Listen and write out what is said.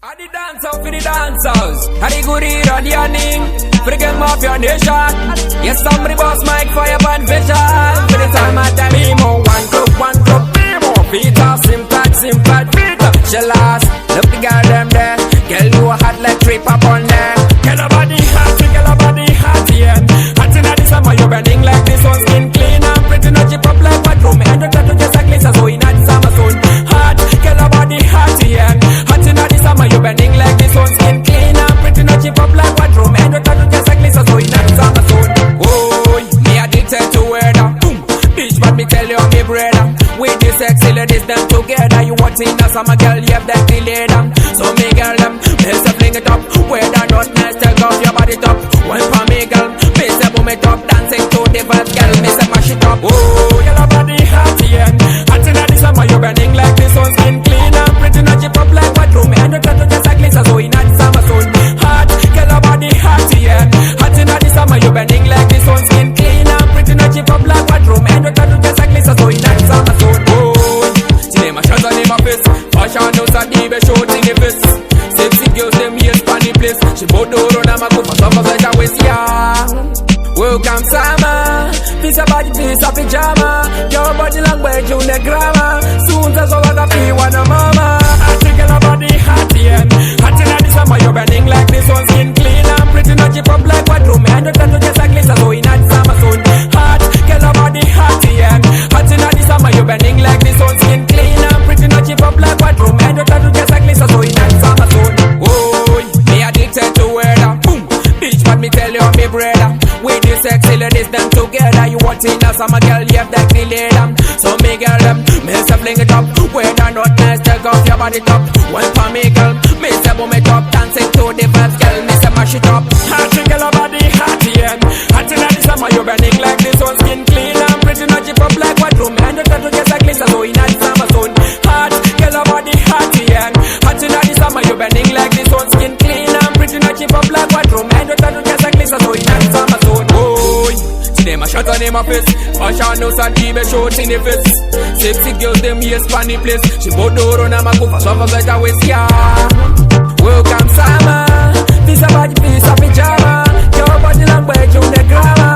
I the dance out for the dancers, I the good eat on the earning, for the game of your nation. Yes, somebody boss Mike Fire Band Vision. For the time at time, emo, one group, emo. Beat off, simpat, beat up. She last, look the girl them there. Girl, you a hot like trip up on there. Girl, a body hot, yeah. Hot in the summer, you burning like this one, skin clean and pretty, no chip up like what room. And you tattoo just like Lisa, so in the summer soon. Hot, girl, a body hot, yeah. Hot in the summer, you burning like this one, skin clean and pretty, no chip up like what room. And you tattoo just like Lisa, so in the summer soon. Oh, me addicted to wear that. Boom, bitch, but me tell you, me brother. With the sexy ladies, them together. You want in the summer, girl, you have that delay them. So me girl, them, me say fling it up. Wear that not nice, take off your body top. One for me, girl, me say boom it up. Dancing to the vibes, girl, me say mash it up. Oh, your body hot, yeah. Hot in the summer, you burning like this one, skin clean and pretty, no chip up like what room. And you tattoo just like Lisa, so in the summer soon. Hot, girl, your body hot, yeah. Hot in the summer, you burning like this one, skin clean and pretty, no chip up like what room. And you tattoo just like Lisa, so in the summer soon. Oh, see them a shot on them a face. Fashion house a diva short in the face. Sexy girls them here span the place. She bout to run and a go for some of the waist, yeah. Welcome summer, piece of body, piece of pajama. Your body long way to the grammar. Soon as all I feel one of mama. I think your body hot, yeah. Hot in the summer, you're burning like this one, skin clean and pretty, no chip up like what room. And you tattoo just like Lisa, so in the summer soon. Hot, get your body hot, yeah. Hot in the summer, you're burning like this one, skin clean and pretty, no chip up like what room. And you tattoo just like Lisa, so in the summer soon. Oh, me addicted to wear that. Boom, bitch, but me tell you, me brother. With the sexy ladies, them together. You want in a summer, girl, you have that delay them. So me girl, them, me say fling it up. Wear that not nice, take off your body top. One for me girl, me say boom it up. Dancing to the vibes, girl, me say mash it up. Hot, girl, your body hot, yeah. Hot in the summer, you burning like this one, skin clean and pretty, no chip up like what room. And you tattoo just like Lisa, so in the summer soon. Hot, girl, your body hot, yeah. Hot in the summer, you burning like this one, skin clean and pretty, no chip up like what room. And you tattoo just like Lisa, so in the summer soon. Them a shot on them a face. Fashion house and TV short in the face. Sexy girls them here span the place. She bout to run and a go for some of the waist, yeah. Welcome summer, piece of body, piece of pajama. Your body long way to the grammar.